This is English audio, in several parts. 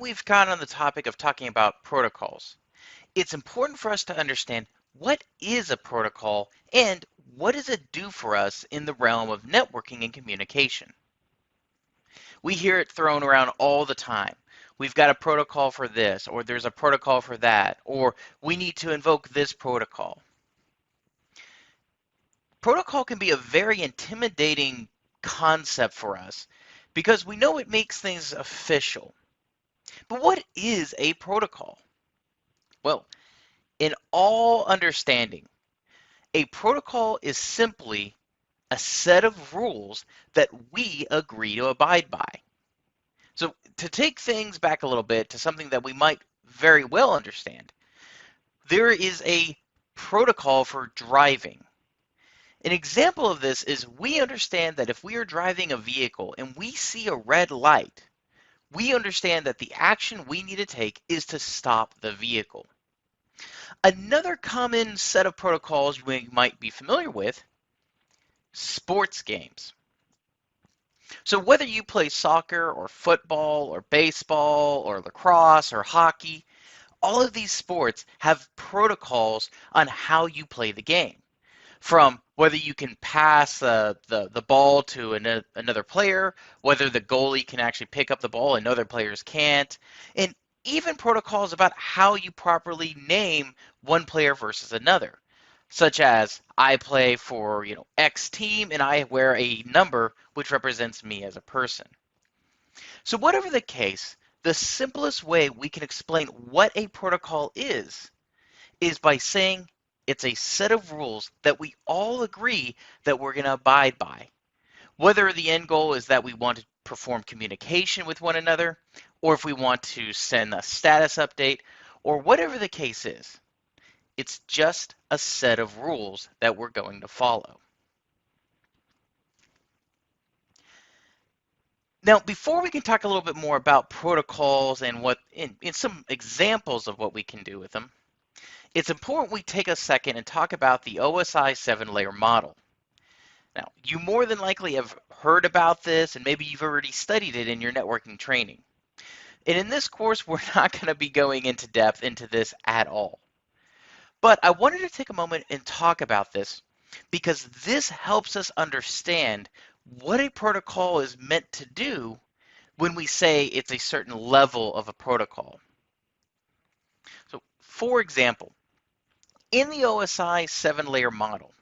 that we've got on the topic of talking about protocols, it's important for us to understand what is a protocol and what does it do for us in the realm of networking and communication. We hear it thrown around all the time. We've got a protocol for this, or there's a protocol for that, or we need to invoke this protocol. Protocol can be a very intimidating concept for us because we know it makes things official. But what is a protocol? Well, in all understanding, a protocol is simply a set of rules that we agree to abide by. So to take things back a little bit to something that we might very well understand, there is a protocol for driving. An example of this is we understand that if we are driving a vehicle and we see a red light, we understand that the action we need to take is to stop the vehicle. Another common set of protocols we might be familiar with, sports games. So whether you play soccer or football or baseball or lacrosse or hockey, all of these sports have protocols on how you play the game. From whether you can pass the ball to another player, whether the goalie can actually pick up the ball and other players can't, and even protocols about how you properly name one player versus another, such as I play for X team and I wear a number which represents me as a person. So whatever the case, the simplest way we can explain what a protocol is by saying it's a set of rules that we all agree that we're going to abide by. Whether the end goal is that we want to perform communication with one another, or if we want to send a status update, or whatever the case is, it's just a set of rules that we're going to follow. Now, before we can talk a little bit more about protocols and what in some examples of what we can do with them, it's important we take a second and talk about the OSI 7-layer model. Now, you more than likely have heard about this and maybe you've already studied it in your networking training. And in this course, we're not going to be going into depth into this at all. But I wanted to take a moment and talk about this because this helps us understand what a protocol is meant to do when we say it's a certain level of a protocol. So, for example, in the OSI 7-layer model,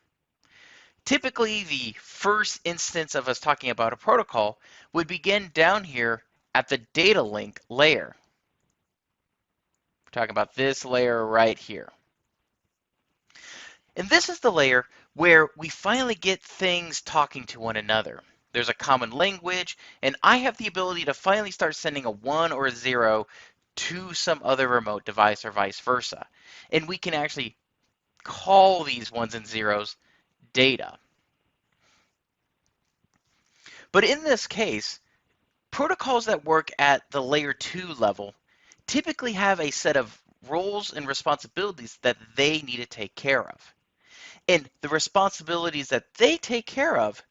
typically the first instance of us talking about a protocol would begin down here at the data link layer. We're talking about this layer right here. And this is the layer where we finally get things talking to one another. There's a common language, and I have the ability to finally start sending a 1 or a 0 to some other remote device or vice versa. And we can actually call these 1s and 0s data. But in this case, protocols that work at the layer 2 level typically have a set of roles and responsibilities that they need to take care of. And the responsibilities that they take care of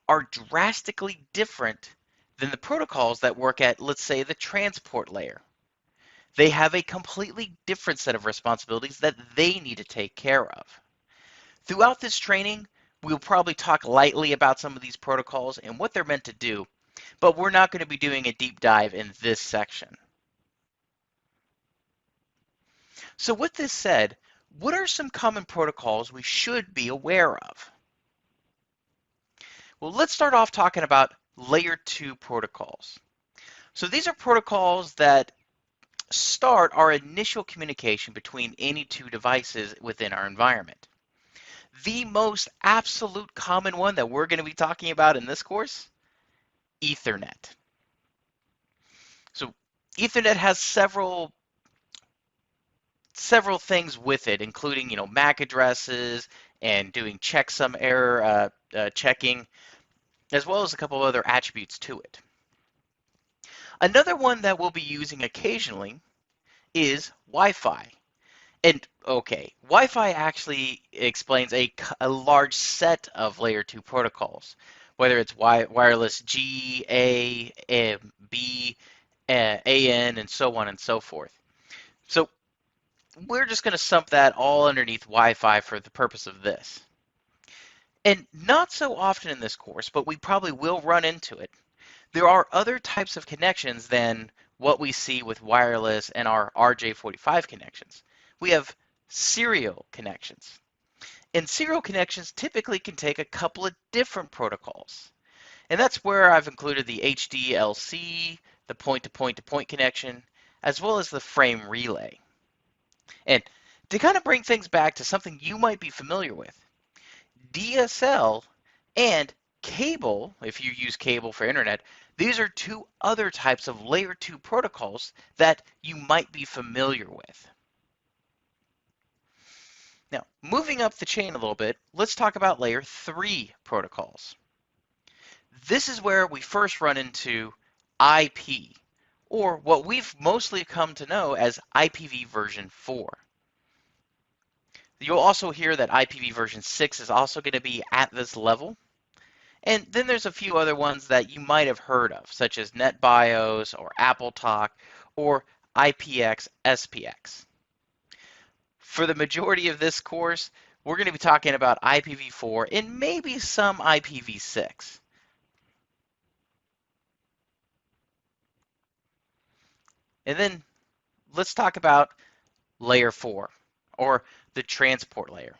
are drastically different than the protocols that work at, let's say, the transport layer. They have a completely different set of responsibilities that they need to take care of. Throughout this training, we'll probably talk lightly about some of these protocols and what they're meant to do, but we're not going to be doing a deep dive in this section. So with this said, what are some common protocols we should be aware of? Well, let's start off talking about layer 2 protocols. So these are protocols that start our initial communication between any two devices within our environment. The most absolute common one that we're going to be talking about in this course, Ethernet. So Ethernet has several things with it, including MAC addresses and doing checksum error checking, as well as a couple of other attributes to it. Another one that we'll be using occasionally is Wi-Fi. And okay, Wi-Fi actually explains a large set of layer 2 protocols, whether it's wireless G, A, B, AN, and so on and so forth. So we're just going to sump that all underneath Wi-Fi for the purpose of this. And not so often in this course, but we probably will run into it. There are other types of connections than what we see with wireless and our RJ45 connections. We have serial connections. And serial connections typically can take a couple of different protocols. And that's where I've included the HDLC, the point-to-point-to-point connection, as well as the frame relay. And to kind of bring things back to something you might be familiar with, DSL and cable, if you use cable for internet, these are two other types of layer 2 protocols that you might be familiar with. Now, moving up the chain a little bit, let's talk about layer 3 protocols. This is where we first run into IP, or what we've mostly come to know as IPv version 4. You'll also hear that IPv version 6 is also going to be at this level. And then there's a few other ones that you might have heard of, such as NetBIOS or AppleTalk or IPX SPX. For the majority of this course, we're going to be talking about IPv4 and maybe some IPv6. And then let's talk about layer 4, or the transport layer.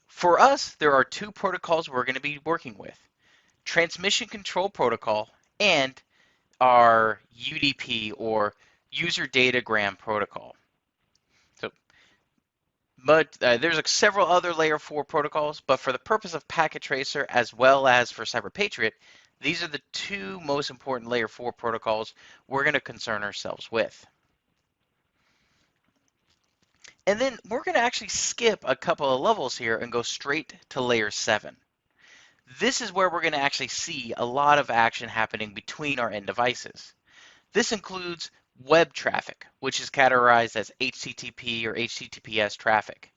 For us, there are two protocols we're going to be working with: Transmission Control Protocol and our UDP, or User Datagram Protocol. So, but there's several other layer 4 protocols, but for the purpose of Packet Tracer as well as for CyberPatriot, these are the two most important layer 4 protocols we're going to concern ourselves with. And then we're going to actually skip a couple of levels here and go straight to layer 7. This is where we're going to actually see a lot of action happening between our end devices. This includes web traffic, which is categorized as HTTP or HTTPS traffic.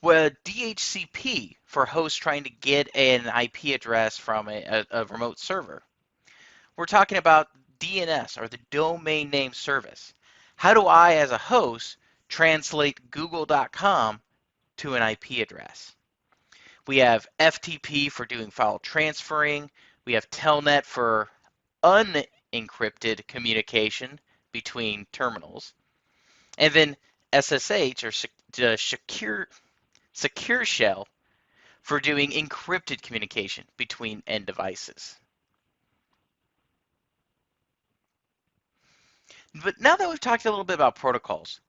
Well, DHCP for hosts trying to get an IP address from a remote server. We're talking about DNS, or the domain name service. How do I, as a host, translate google.com to an IP address? We have FTP for doing file transferring. We have Telnet for unencrypted communication between terminals. And then SSH, or secure shell, for doing encrypted communication between end devices. But now that we've talked a little bit about protocols,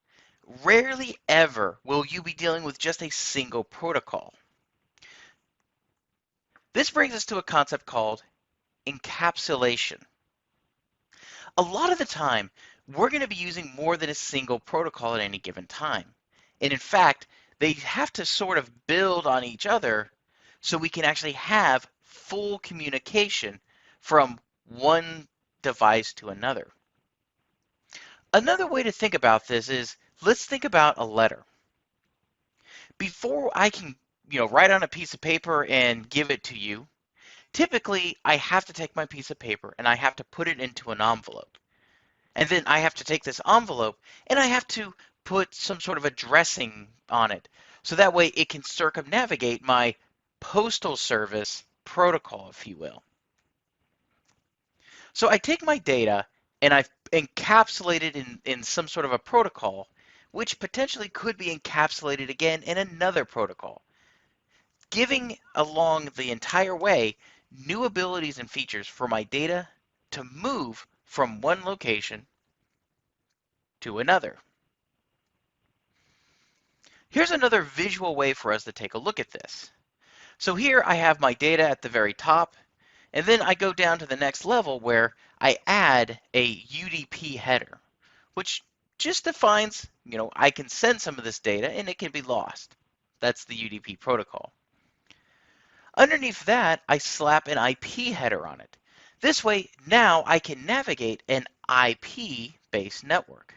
rarely ever will you be dealing with just a single protocol. This brings us to a concept called encapsulation. A lot of the time, we're going to be using more than a single protocol at any given time. And in fact, they have to sort of build on each other so we can actually have full communication from one device to another. Another way to think about this is, let's think about a letter. Before I can, write on a piece of paper and give it to you, typically I have to take my piece of paper and I have to put it into an envelope. And then I have to take this envelope and I have to put some sort of addressing on it, so that way it can circumnavigate my postal service protocol, if you will. So I take my data and I encapsulate it in some sort of a protocol, which potentially could be encapsulated again in another protocol, giving along the entire way new abilities and features for my data to move from one location to another. Here's another visual way for us to take a look at this. So here I have my data at the very top, and then I go down to the next level where I add a UDP header, which just defines, I can send some of this data and it can be lost. That's the UDP protocol. Underneath that, I slap an IP header on it. This way, now I can navigate an IP-based network.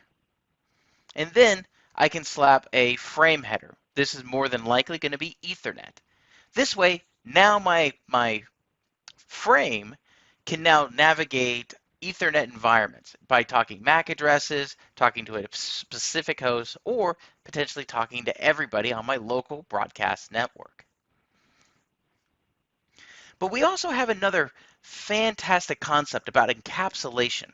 And then I can slap a frame header. This is more than likely going to be Ethernet. This way, now my frame can now navigate Ethernet environments by talking MAC addresses, talking to a specific host, or potentially talking to everybody on my local broadcast network. But we also have another fantastic concept about encapsulation.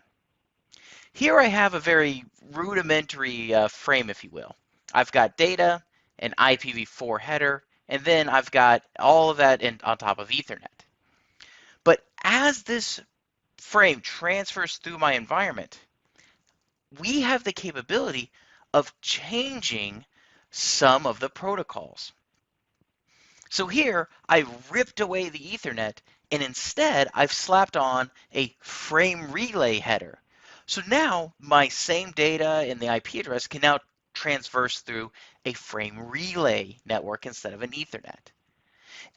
Here I have a very rudimentary frame, if you will. I've got data, an IPv4 header, and then I've got all of that on top of Ethernet. But as this frame transfers through my environment, we have the capability of changing some of the protocols. So here I ripped away the Ethernet and instead I've slapped on a frame relay header. So now my same data and the IP address can now transverse through a frame relay network instead of an Ethernet.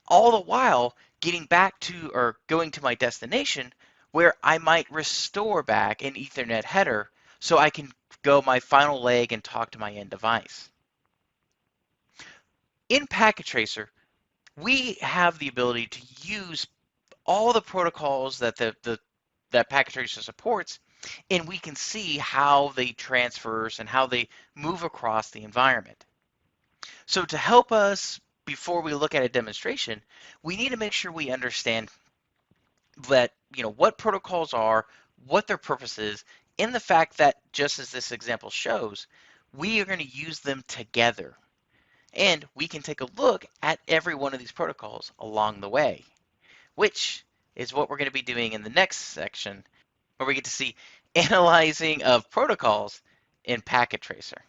All the while getting back to or going to my destination where I might restore back an Ethernet header so I can go my final leg and talk to my end device. In Packet Tracer, we have the ability to use all the protocols that that Packet Tracer supports, and we can see how they transverse and how they move across the environment. So to help us before we look at a demonstration, we need to make sure we understand that what protocols are, what their purpose is, and the fact that just as this example shows, we are going to use them together. And we can take a look at every one of these protocols along the way, which is what we're going to be doing in the next section, where we get to see analyzing of protocols in Packet Tracer.